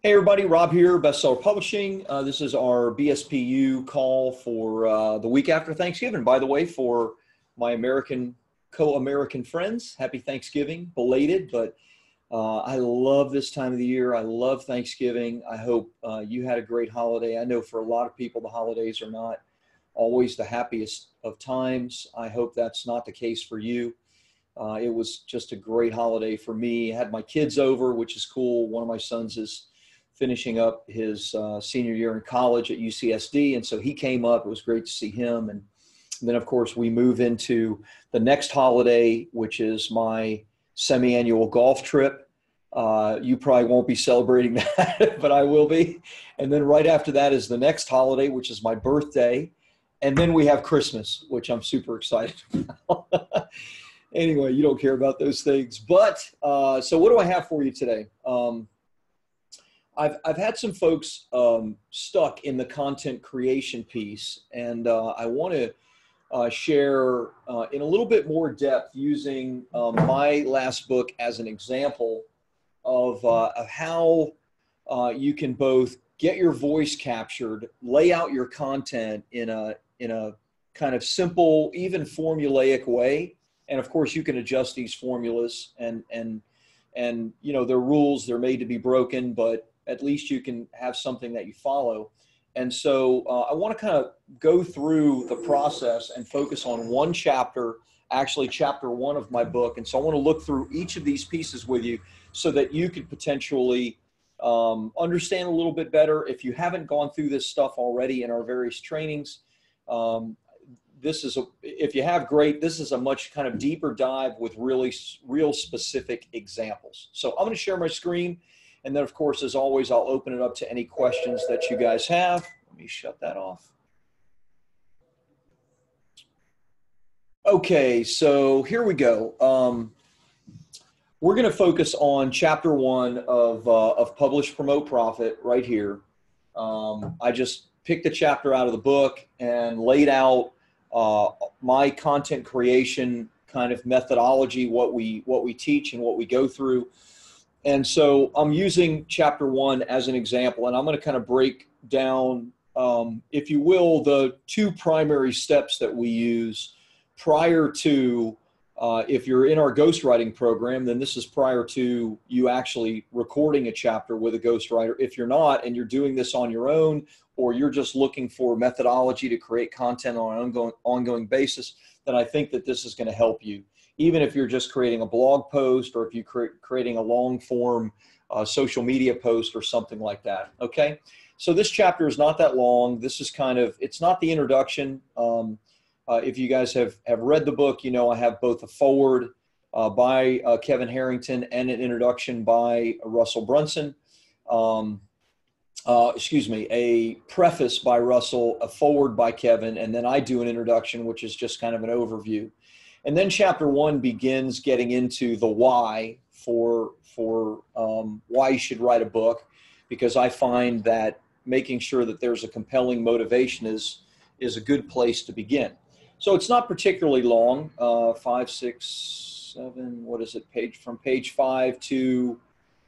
Hey everybody, Rob here, Bestseller Publishing. This is our BSPU call for the week after Thanksgiving. By the way, for my co-American friends, happy Thanksgiving, belated, but I love this time of the year. I love Thanksgiving. I hope you had a great holiday. I know for a lot of people, the holidays are not always the happiest of times. I hope that's not the case for you. It was just a great holiday for me. I had my kids over, which is cool. One of my sons is finishing up his senior year in college at UCSD. And so he came up. It was great to see him. And then, of course, we move into the next holiday, which is my semi-annual golf trip. You probably won't be celebrating that, but I will be. And then right after that is the next holiday, which is my birthday. And then we have Christmas, which I'm super excited about. Anyway, you don't care about those things. But so what do I have for you today? I've had some folks stuck in the content creation piece, and I want to share in a little bit more depth using my last book as an example of how you can both get your voice captured, lay out your content in a kind of simple, even formulaic way. And of course, you can adjust these formulas and you know, they're rules, they're made to be broken, but at least you can have something that you follow. And so I want to kind of go through the process and focus on one chapter, actually chapter one of my book. And so I want to look through each of these pieces with you so that you could potentially understand a little bit better. If you haven't gone through this stuff already in our various trainings, if you have, great. This is a much kind of deeper dive with real specific examples. So I'm going to share my screen. And then, of course, as always, I'll open it up to any questions that you guys have. Let me shut that off. Okay, so here we go. We're going to focus on chapter one of Publish, Promote, Profit right here. I just picked a chapter out of the book and laid out my content creation kind of methodology, what we teach and what we go through. And so I'm using chapter one as an example, and I'm going to kind of break down, if you will, the two primary steps that we use prior to, if you're in our ghostwriting program, then this is prior to you actually recording a chapter with a ghostwriter. If you're not, and you're doing this on your own, or you're just looking for methodology to create content on an ongoing basis, then I think that this is going to help you. Even if you're just creating a blog post, or if you're creating a long form social media post or something like that. Okay. So this chapter is not that long. This is kind of, it's not the introduction. If you guys have read the book, you know, I have both a foreword by Kevin Harrington and an introduction by Russell Brunson. Excuse me, a preface by Russell, a foreword by Kevin, and then I do an introduction, which is just kind of an overview. And then chapter one begins getting into the why for why you should write a book, because I find that making sure that there's a compelling motivation is a good place to begin. So it's not particularly long, 5, 6, 7, what is it, from page 5 to,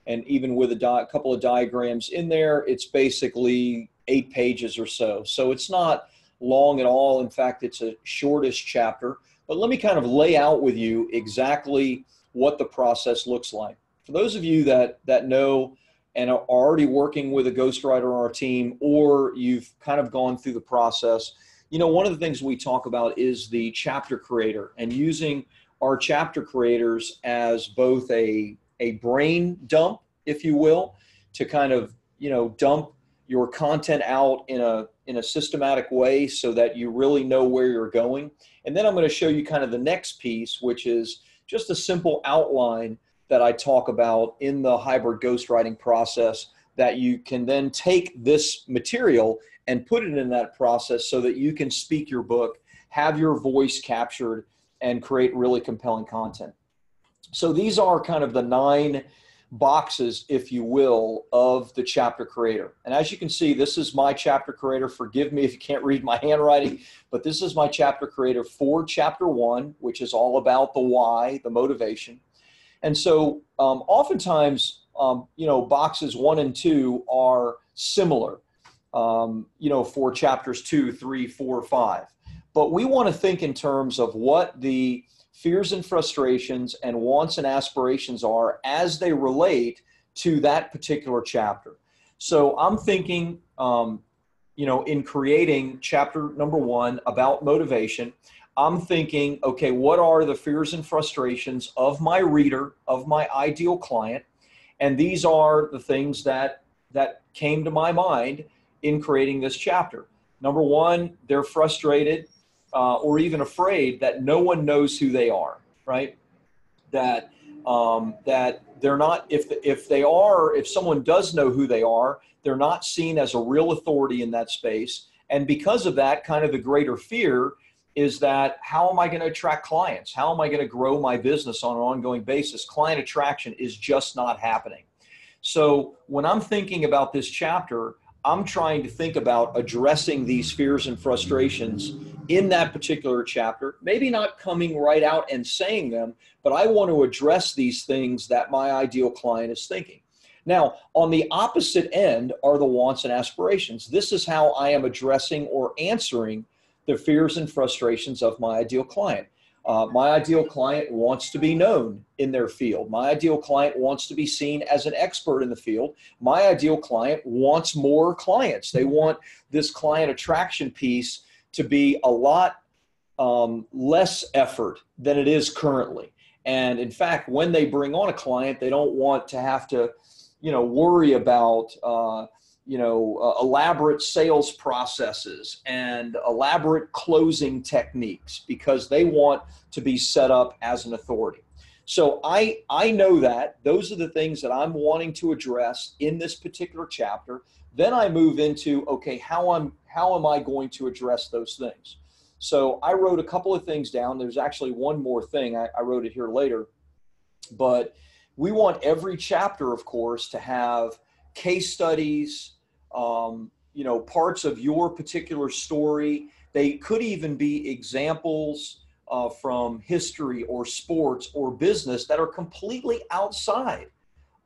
and even with a couple of diagrams in there, it's basically 8 pages or so. So it's not long at all. In fact, it's a shortish chapter. But let me kind of lay out with you exactly what the process looks like. For those of you that know and are already working with a ghostwriter on our team, or you've kind of gone through the process, you know, one of the things we talk about is the chapter creator, and using our chapter creators as both a brain dump, if you will, to kind of, you know, dump your content out in a systematic way so that you really know where you're going. And then I'm going to show you kind of the next piece, which is just a simple outline that I talk about in the hybrid ghostwriting process, that you can then take this material and put it in that process so that you can speak your book, have your voice captured, and create really compelling content. So these are kind of the 9 boxes, if you will, of the chapter creator. And as you can see, this is my chapter creator. Forgive me if you can't read my handwriting, but this is my chapter creator for chapter 1, which is all about the why, the motivation. And so oftentimes boxes 1 and 2 are similar, for chapters 2, 3, 4, 5. But we want to think in terms of what the fears and frustrations and wants and aspirations are as they relate to that particular chapter. So I'm thinking, in creating chapter number 1 about motivation, I'm thinking, okay, what are the fears and frustrations of my reader, of my ideal client? And these are the things that came to my mind in creating this chapter. Number 1, they're frustrated or even afraid that no one knows who they are, right? That they're not, if someone does know who they are, they're not seen as a real authority in that space. And because of that, kind of the greater fear is that, how am I going to attract clients? How am I going to grow my business on an ongoing basis? Client attraction is just not happening. So when I'm thinking about this chapter, I'm trying to think about addressing these fears and frustrations in that particular chapter, maybe not coming right out and saying them, but I want to address these things that my ideal client is thinking. Now, on the opposite end are the wants and aspirations. This is how I am addressing or answering the fears and frustrations of my ideal client. My ideal client wants to be known in their field. My ideal client wants to be seen as an expert in the field. My ideal client wants more clients. They want this client attraction piece to be a lot less effort than it is currently. And in fact, when they bring on a client, they don't want to have to, worry about, elaborate sales processes and elaborate closing techniques, because they want to be set up as an authority. So I know that those are the things that I'm wanting to address in this particular chapter. Then I move into, okay, how am I going to address those things? So I wrote a couple of things down. There's actually one more thing. I wrote it here later, but we want every chapter, of course, to have case studies, parts of your particular story. They could even be examples from history or sports or business that are completely outside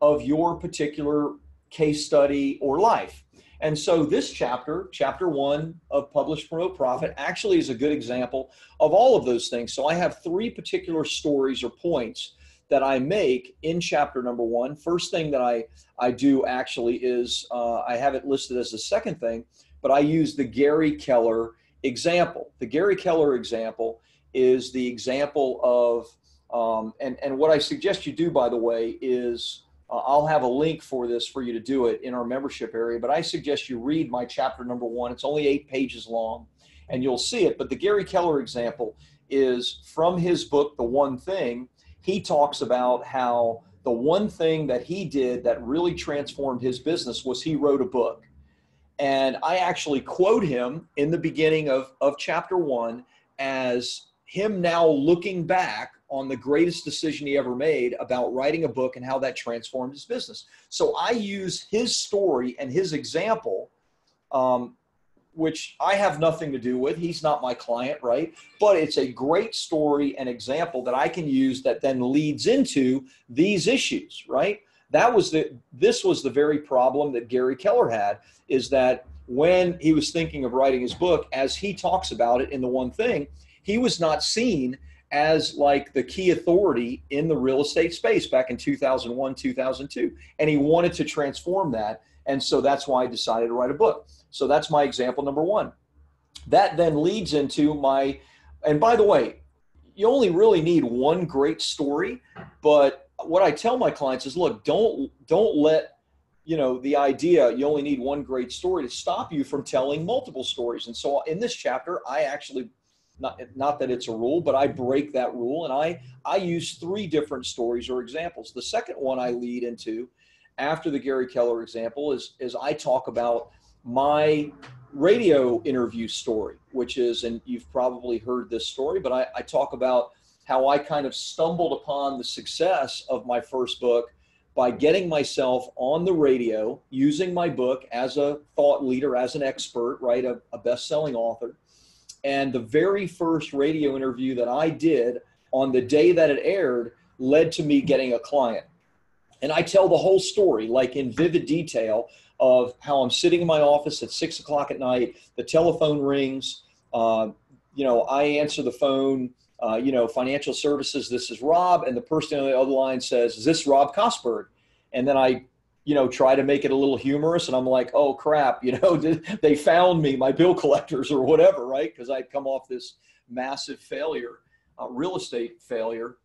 of your particular case study or life. And so this chapter 1 of Publish, Promote, Profit, actually is a good example of all of those things. So I have 3 particular stories or points that I make in chapter number 1. First thing that I do actually is I have it listed as the second thing, but I use the Gary Keller example. The Gary Keller example is the example of, and what I suggest you do, by the way, is I'll have a link for this for you to do it in our membership area, but I suggest you read my chapter number 1. It's only 8 pages long, and you'll see it. But the Gary Keller example is from his book, The One Thing. He talks about how the one thing that he did that really transformed his business was he wrote a book. And I actually quote him in the beginning of chapter 1 as him now looking back on the greatest decision he ever made about writing a book and how that transformed his business. So I use his story and his example, which I have nothing to do with. He's not my client, right? But it's a great story and example that I can use that then leads into these issues, right? This was the very problem that Gary Keller had, is that when he was thinking of writing his book, as he talks about it in The One Thing, he was not seen as like the key authority in the real estate space back in 2001, 2002. And he wanted to transform that. And so that's why I decided to write a book. So that's my example number 1. That then leads into and by the way, you only really need one great story, but what I tell my clients is, look, don't let, the idea you only need one great story to stop you from telling multiple stories. And so in this chapter, I actually, not that it's a rule, but I break that rule, and I use 3 different stories or examples. The second one I lead into after the Gary Keller example is I talk about my radio interview story, which is, and you've probably heard this story, but I talk about how I kind of stumbled upon the success of my first book by getting myself on the radio, using my book as a thought leader, as an expert, right, a best-selling author. And the very first radio interview that I did on the day that it aired led to me getting a client. And I tell the whole story, like in vivid detail, of how I'm sitting in my office at 6 o'clock at night, the telephone rings, I answer the phone, financial services, this is Rob. And the person on the other line says, is this Rob Kosberg? And then I, try to make it a little humorous. And I'm like, oh crap, they found me, my bill collectors or whatever, right? Because I'd come off this massive failure. Real estate failure,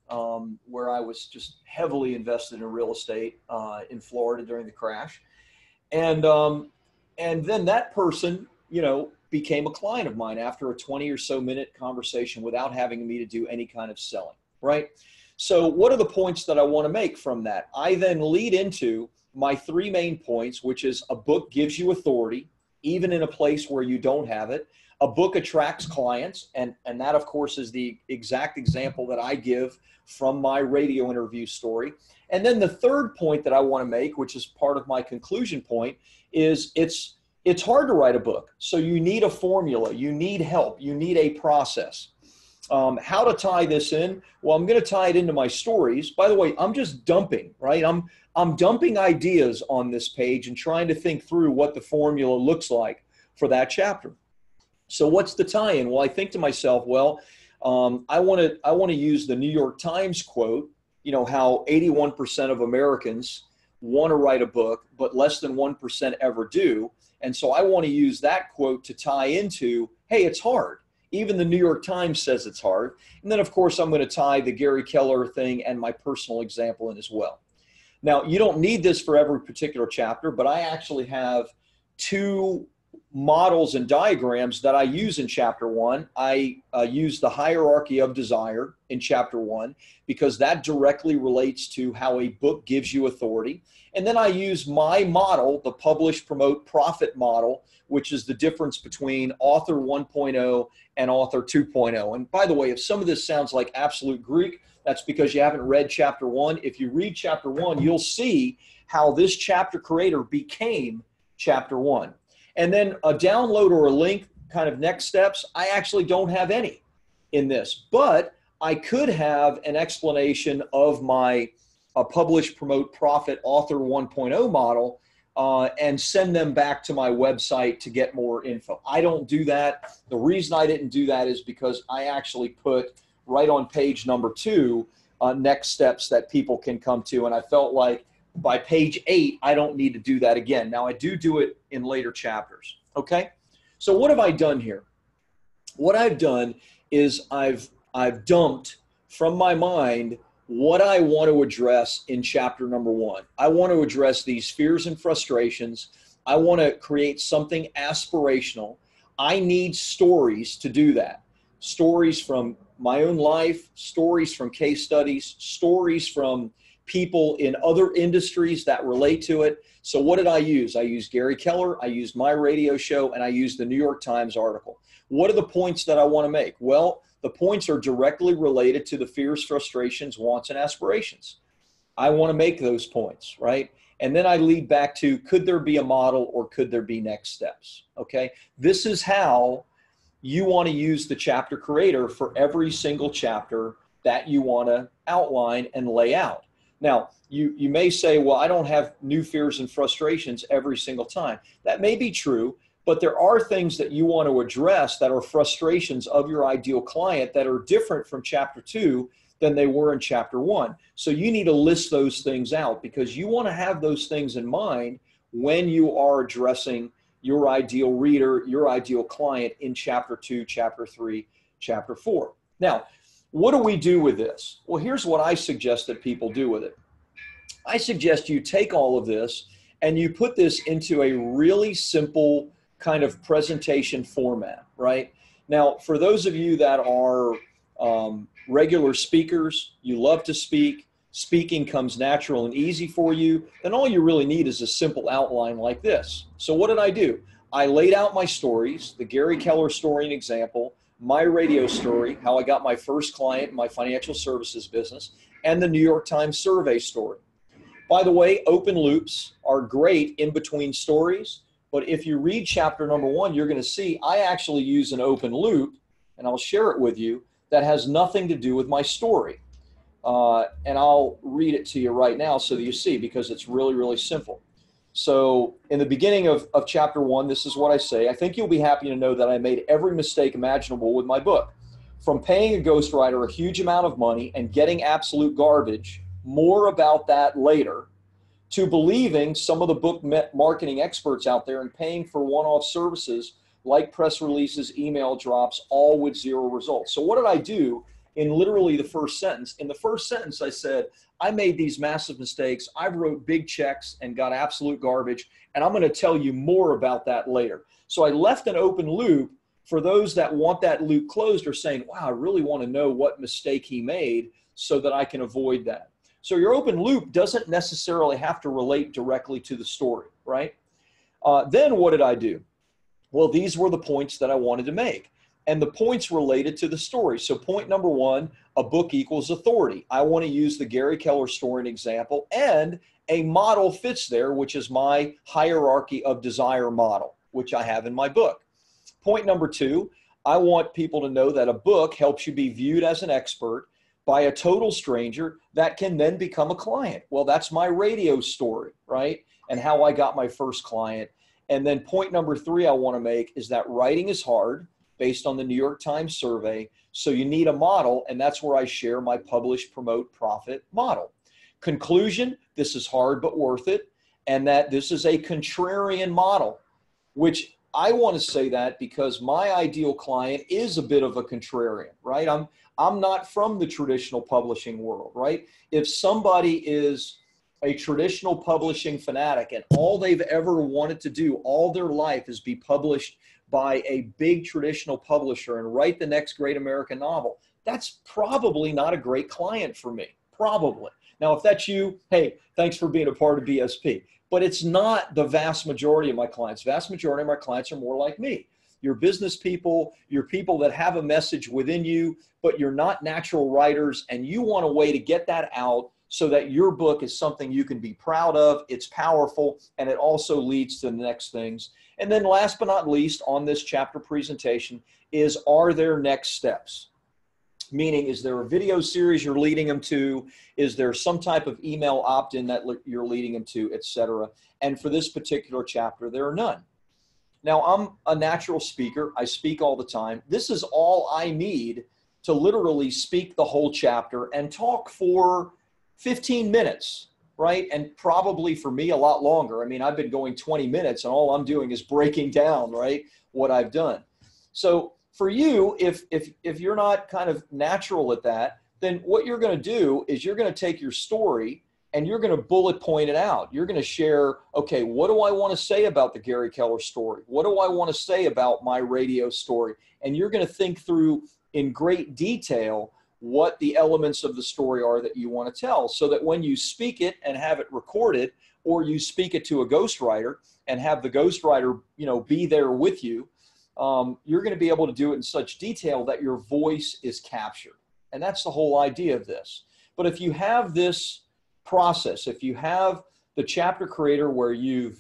where I was just heavily invested in real estate in Florida during the crash. And then that person, became a client of mine after a 20 or so minute conversation without having me to do any kind of selling, right? So what are the points that I want to make from that? I then lead into my 3 main points, which is a book gives you authority, even in a place where you don't have it. A book attracts clients, and that, of course, is the exact example that I give from my radio interview story. And then the third point that I want to make, which is part of my conclusion point, is it's hard to write a book. So you need a formula, you need help, you need a process. How to tie this in? Well, I'm going to tie it into my stories. By the way, I'm just dumping, right? I'm dumping ideas on this page and trying to think through what the formula looks like for that chapter. So what's the tie-in? Well, I think to myself, well, I want to use the New York Times quote, how 81% of Americans want to write a book, but less than 1% ever do. And so I want to use that quote to tie into, hey, it's hard. Even the New York Times says it's hard. And then, of course, I'm going to tie the Gary Keller thing and my personal example in as well. Now, you don't need this for every particular chapter, but I actually have 2 models and diagrams that I use in chapter 1. I use the hierarchy of desire in chapter 1 because that directly relates to how a book gives you authority. And then I use my model, the publish, promote, profit model, which is the difference between author 1.0 and author 2.0. And by the way, if some of this sounds like absolute Greek, that's because you haven't read chapter 1. If you read chapter 1, you'll see how this chapter creator became chapter 1. And then a download or a link, kind of next steps, I actually don't have any in this, but I could have an explanation of my publish, promote, profit author 1.0 model and send them back to my website to get more info. I don't do that. The reason I didn't do that is because I actually put right on page number 2 next steps that people can come to, and I felt like by page 8, I don't need to do that again. Now, I do it in later chapters, okay? So what have I done here? What I've done is I've dumped from my mind what I want to address in chapter number 1. I want to address these fears and frustrations. I want to create something aspirational. I need stories to do that. Stories from my own life, stories from case studies, stories from people in other industries that relate to it. So what did I use? I used Gary Keller, I used my radio show, and I used the New York Times article. What are the points that I want to make? Well, the points are directly related to the fears, frustrations, wants, and aspirations. I want to make those points, right? And then I lead back to, could there be a model or could there be next steps? Okay. This is how you want to use the chapter creator for every single chapter that you want to outline and lay out. Now, you may say, well, I don't have new fears and frustrations every single time. That may be true, but there are things that you want to address that are frustrations of your ideal client that are different from chapter 2 than they were in chapter 1. So you need to list those things out because you want to have those things in mind when you are addressing your ideal reader, your ideal client in chapter 2, chapter 3, chapter 4. Now, what do we do with this? Well, here's what I suggest that people do with it. I suggest you take all of this and you put this into a really simple kind of presentation format, right? Now, for those of you that are regular speakers, you love to speak, speaking comes natural and easy for you, then all you really need is a simple outline like this. So what did I do? I laid out my stories, the Gary Keller story and example, my radio story, how I got my first client in my financial services business, and the New York Times survey story. By the way, open loops are great in between stories, but if you read chapter number 1, you're going to see I actually use an open loop, and I'll share it with you, that has nothing to do with my story. And I'll read it to you right now so that you see, because it's really, really simple. So in the beginning of chapter 1, this is what I say. I think you'll be happy to know that I made every mistake imaginable with my book. From paying a ghostwriter a huge amount of money and getting absolute garbage, more about that later, to believing some of the book marketing experts out there and paying for one-off services like press releases, email drops, all with zero results. So what did I do in literally the first sentence? In the first sentence, I said, I made these massive mistakes. I wrote big checks and got absolute garbage, and I'm going to tell you more about that later. So I left an open loop for those that want that loop closed or saying, wow, I really want to know what mistake he made so that I can avoid that. So your open loop doesn't necessarily have to relate directly to the story, right? Then what did I do? Well, these were the points that I wanted to make. And the points related to the story. So point number 1, a book equals authority. I want to use the Gary Keller story as an example, and a model fits there, which is my hierarchy of desire model, which I have in my book. Point number 2, I want people to know that a book helps you be viewed as an expert by a total stranger that can then become a client. Well, that's my radio story, right? And how I got my first client. And then point number 3 I want to make is that writing is hard, based on the New York Times survey. So you need a model, and that's where I share my publish, promote, profit model. Conclusion, this is hard but worth it, and that this is a contrarian model, which I want to say that because my ideal client is a bit of a contrarian, right? I'm not from the traditional publishing world, right? If somebody is a traditional publishing fanatic and all they've ever wanted to do all their life is be published by a big traditional publisher and write the next great American novel, that's probably not a great client for me, probably. Now, if that's you, hey, thanks for being a part of BSP. But it's not the vast majority of my clients. Vast majority of my clients are more like me. You're business people, you're people that have a message within you, but you're not natural writers, and you want a way to get that out so that your book is something you can be proud of, it's powerful, and it also leads to the next things. And then last but not least on this chapter presentation is, are there next steps? Meaning, is there a video series you're leading them to? Is there some type of email opt-in that you're leading them to, etc.? And for this particular chapter, there are none. Now, I'm a natural speaker. I speak all the time. This is all I need to literally speak the whole chapter and talk for 15 minutes, right? And probably for me, a lot longer. I mean, I've been going 20 minutes and all I'm doing is breaking down, right, what I've done. So for you, if you're not kind of natural at that, then what you're going to do is you're going to take your story and you're going to bullet point it out. You're going to share, okay, what do I want to say about the Gary Keller story? What do I want to say about my radio story? And you're going to think through in great detail what the elements of the story are that you want to tell, so that when you speak it and have it recorded, or you speak it to a ghostwriter and have the ghostwriter, be there with you, you're going to be able to do it in such detail that your voice is captured. And that's the whole idea of this. But if you have this process, if you have the chapter creator where you've,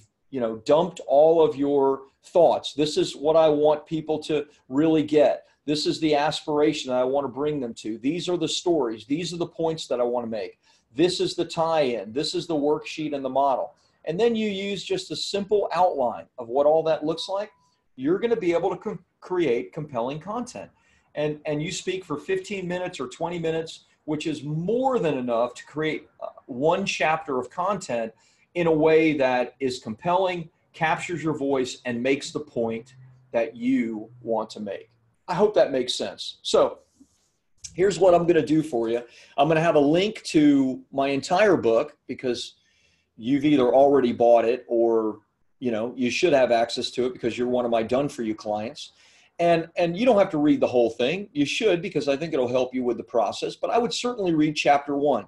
dumped all of your thoughts, this is what I want people to really get. This is the aspiration that I want to bring them to. These are the stories. These are the points that I want to make. This is the tie-in. This is the worksheet and the model. And then you use just a simple outline of what all that looks like. You're going to be able to create compelling content. And you speak for 15 minutes or 20 minutes, which is more than enough to create one chapter of content in a way that is compelling, captures your voice, and makes the point that you want to make. I hope that makes sense. So here's what I'm going to do for you. I'm going to have a link to my entire book, because you've either already bought it or, you should have access to it because you're one of my done-for-you clients. And you don't have to read the whole thing. You should, because I think it'll help you with the process. But I would certainly read chapter 1.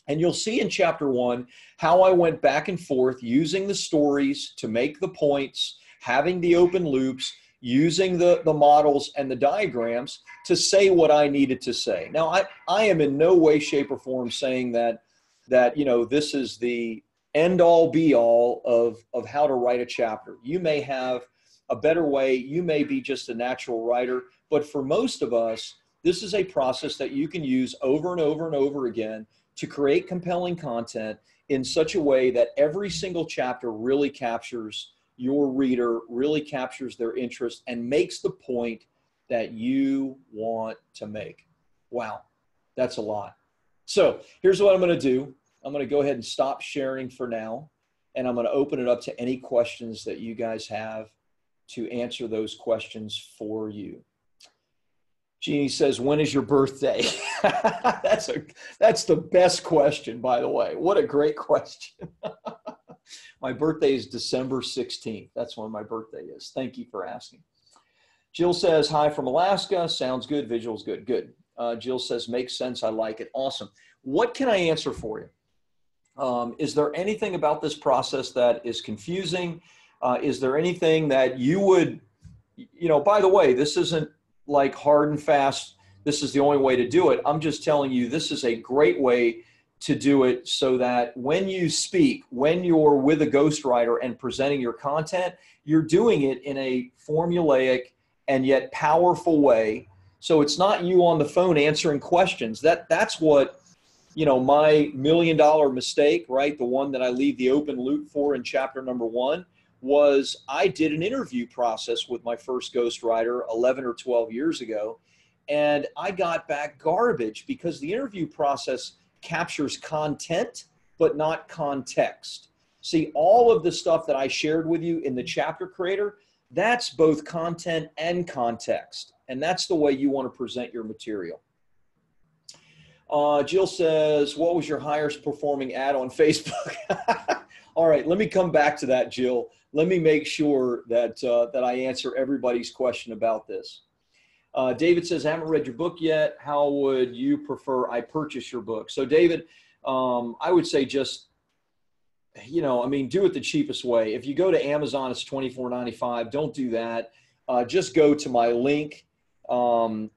And you'll see in chapter 1 how I went back and forth using the stories to make the points, having the open loops, using the models and the diagrams to say what I needed to say. Now, I am in no way, shape, or form saying that this is the end-all, be-all of how to write a chapter. You may have a better way. You may be just a natural writer. But for most of us, This is a process that you can use over and over and over again to create compelling content in such a way that every single chapter really captures your reader, really captures their interest, and makes the point that you want to make. Wow, that's a lot. So here's what I'm going to do. I'm going to go ahead and stop sharing for now, and I'm going to open it up to any questions that you guys have to answer those questions for you. Jeannie says, when is your birthday? That's the best question, by the way. What a great question. My birthday is December 16th. That's when my birthday is. Thank you for asking. Jill says, hi from Alaska. Sounds good. Visuals good. Good. Jill says, makes sense. I like it. Awesome. What can I answer for you? Is there anything about this process that is confusing? Is there anything that you would, by the way, this isn't like hard and fast, this is the only way to do it. I'm just telling you, this is a great way to do it so that when you speak, when you're with a ghostwriter and presenting your content, you're doing it in a formulaic and yet powerful way. So it's not you on the phone answering questions. That's what, my $1 million mistake, right? The one that I leave the open loop for in chapter number 1 was I did an interview process with my first ghostwriter 11 or 12 years ago. And I got back garbage because the interview process captures content, but not context. See, all of the stuff that I shared with you in the chapter creator, that's both content and context. And that's the way you want to present your material. Jill says, what was your highest performing ad on Facebook? All right, let me come back to that, Jill. Let me make sure that, that I answer everybody's question about this. David says, I haven't read your book yet. How would you prefer I purchase your book? So David, I would say just, do it the cheapest way. If you go to Amazon, it's $24.95. Don't do that. Just go to my link. And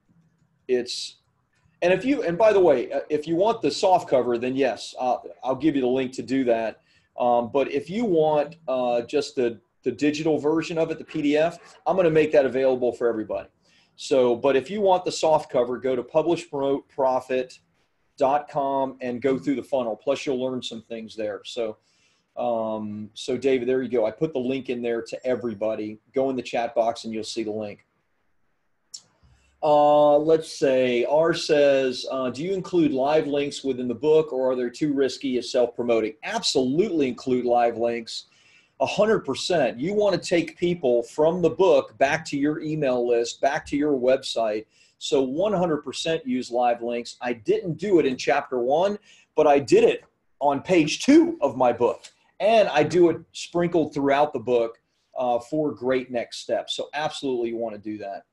by the way, if you want the soft cover, then yes, I'll give you the link to do that. But if you want just the digital version of it, the PDF, I'm going to make that available for everybody. So, but if you want the soft cover, go to publishpromoteprofit.com and go through the funnel. Plus, you'll learn some things there. So, so David, there you go. I put the link in there to everybody. Go in the chat box and you'll see the link. Let's say R says, do you include live links within the book, or are they too risky as self-promoting? Absolutely include live links. 100%. You want to take people from the book back to your email list, back to your website. So 100% use live links. I didn't do it in chapter 1, but I did it on page 2 of my book. And I do it sprinkled throughout the book for great next steps. So absolutely you want to do that.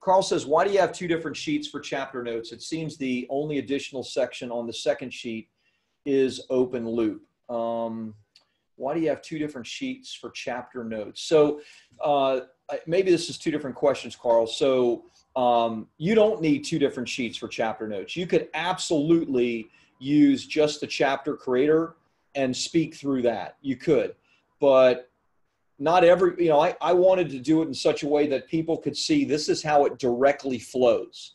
Carl says, why do you have 2 different sheets for chapter notes? It seems the only additional section on the second sheet is open loop. Why do you have 2 different sheets for chapter notes? So maybe this is 2 different questions, Carl. So you don't need 2 different sheets for chapter notes. You could absolutely use just the chapter creator and speak through that. You could, but not every, I wanted to do it in such a way that people could see this is how it directly flows.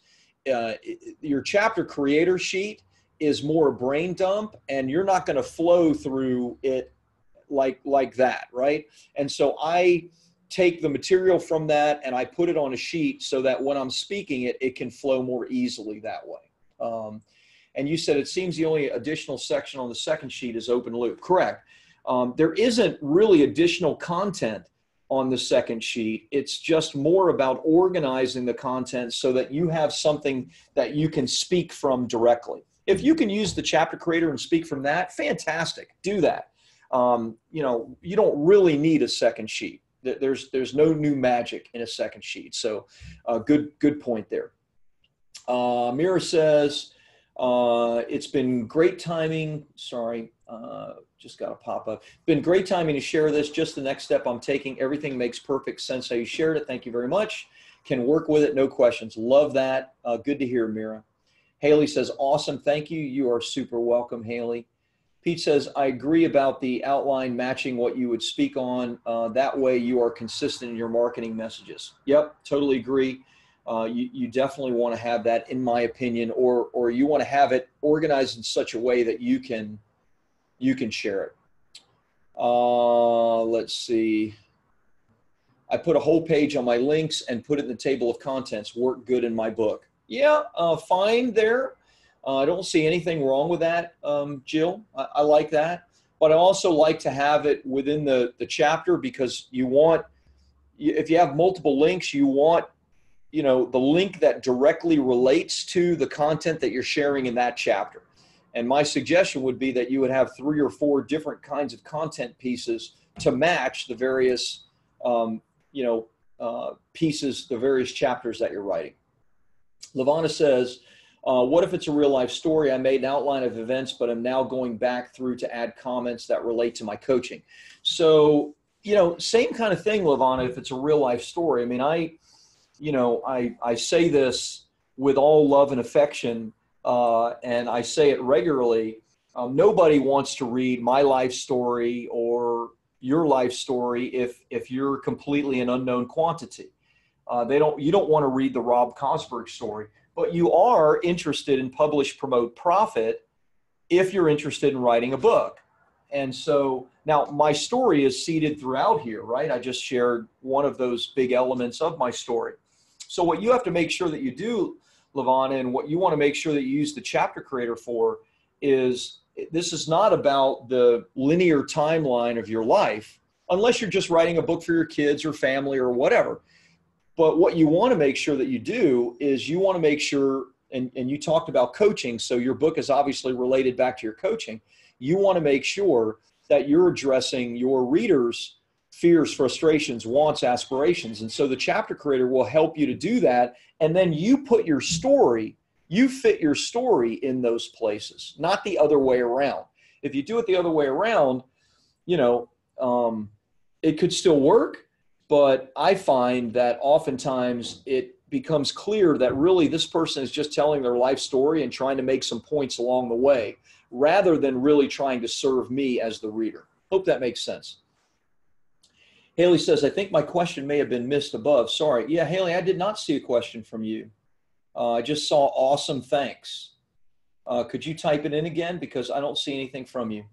Your chapter creator sheet is more a brain dump, and you're not going to flow through it like that, right? And so I take the material from that and I put it on a sheet so that when I'm speaking it can flow more easily that way. And you said it seems the only additional section on the second sheet is open loop. Correct. There isn't really additional content on the second sheet. It's just more about organizing the content so that you have something that you can speak from directly. If you can use the chapter creator and speak from that, fantastic. Do that. You don't really need a second sheet. There's no new magic in a second sheet. So good point there. Mira says, it's been great timing. Sorry, just got a pop up. Been great timing to share this. Just the next step I'm taking. Everything makes perfect sense how you shared it. Thank you very much. Can work with it. No questions. Love that. Good to hear, Mira. Haley says, awesome. Thank you. You are super welcome, Haley. Pete says, I agree about the outline matching what you would speak on. That way you are consistent in your marketing messages. Yep, totally agree. you definitely want to have that, in my opinion, or you want to have it organized in such a way that you can share it. Let's see. I put a whole page on my links and put it in the table of contents. Work good in my book. Yeah, fine there. I don't see anything wrong with that, Jill. I like that. But I also like to have it within the chapter, because you want, if you have multiple links, you want, the link that directly relates to the content that you're sharing in that chapter. And my suggestion would be that you would have 3 or 4 different kinds of content pieces to match the various, pieces, the various chapters that you're writing. Lavana says, what if it's a real life story? I made an outline of events, but I'm now going back through to add comments that relate to my coaching. So, same kind of thing, Lavana, if it's a real life story. I mean, I say this with all love and affection, and I say it regularly. Nobody wants to read my life story or your life story if you're completely an unknown quantity. You don't want to read the Rob Kosberg story, but you are interested in publish, promote, profit if you're interested in writing a book. And so now my story is seeded throughout here, right? I just shared one of those big elements of my story. So what you have to make sure that you do, Lavana, and what you want to make sure that you use the chapter creator for is, this is not about the linear timeline of your life, unless you're just writing a book for your kids or family or whatever. But what you want to make sure that you do is you want to make sure, and you talked about coaching, so your book is obviously related back to your coaching. You want to make sure that you're addressing your readers' fears, frustrations, wants, aspirations. And so the chapter creator will help you to do that. And then you put your story, you fit your story in those places, not the other way around. If you do it the other way around, it could still work. But I find that oftentimes it becomes clear that really this person is just telling their life story and trying to make some points along the way, rather than really trying to serve me as the reader. Hope that makes sense. Haley says, I think my question may have been missed above. Sorry. Yeah, Haley, I did not see a question from you. I just saw awesome thanks. Could you type it in again? Because I don't see anything from you.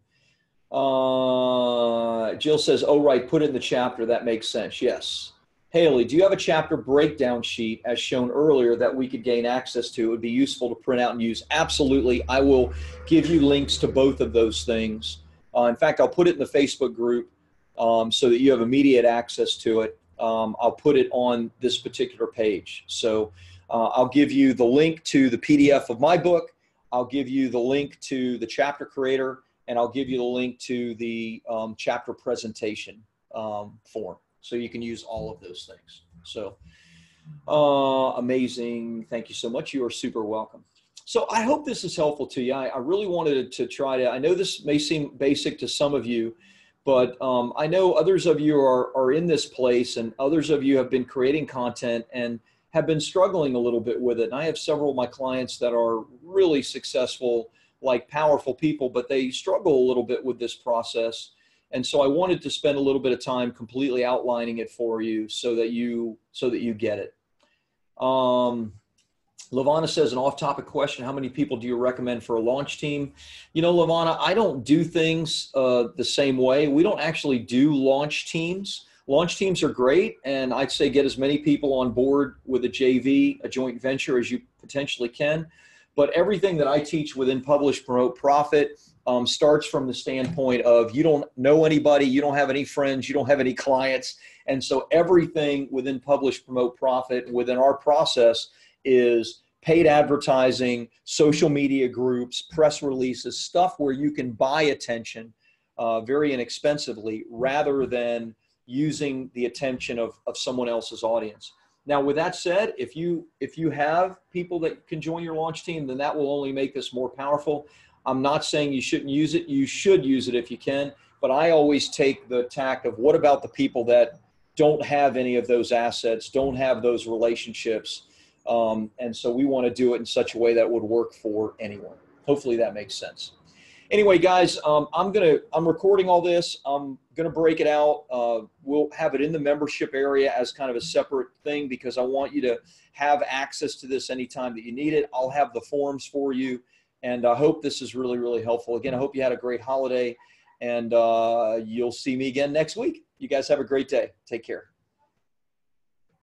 Jill says, oh, right, put it in the chapter. That makes sense. Yes. Haley, do you have a chapter breakdown sheet as shown earlier that we could gain access to? It would be useful to print out and use. Absolutely. I will give you links to both of those things. In fact, I'll put it in the Facebook group so that you have immediate access to it. I'll put it on this particular page. So I'll give you the link to the PDF of my book. I'll give you the link to the chapter creator, and I'll give you the link to the chapter presentation form. So you can use all of those things. So amazing. Thank you so much. You are super welcome. So I hope this is helpful to you. I really wanted to try to, I know this may seem basic to some of you, but I know others of you are in this place, and others of you have been creating content and have been struggling a little bit with it. And I have several of my clients that are really successful, like powerful people, but they struggle a little bit with this process. And so I wanted to spend a little bit of time completely outlining it for you so that you get it. Lavana says, an off-topic question, how many people do you recommend for a launch team? Lavana, I don't do things the same way. We don't actually do launch teams. Launch teams are great, and I'd say get as many people on board with a JV, a joint venture, as you potentially can. But everything that I teach within Publish, Promote, Profit starts from the standpoint of you don't know anybody, you don't have any friends, you don't have any clients. And so everything within Publish, Promote, Profit, within our process is paid advertising, social media groups, press releases, stuff where you can buy attention very inexpensively rather than using the attention of someone else's audience. Now, with that said, if you have people that can join your launch team, then that will only make this more powerful. I'm not saying you shouldn't use it. You should use it if you can. But I always take the tack of what about the people that don't have any of those assets, don't have those relationships. And so we want to do it in such a way that would work for anyone. Hopefully that makes sense. Anyway, guys, I'm recording all this. I'm gonna break it out. We'll have it in the membership area as kind of a separate thing because I want you to have access to this anytime that you need it. I'll have the forms for you, and I hope this is really, really helpful. Again, I hope you had a great holiday, and you'll see me again next week. You guys have a great day. Take care.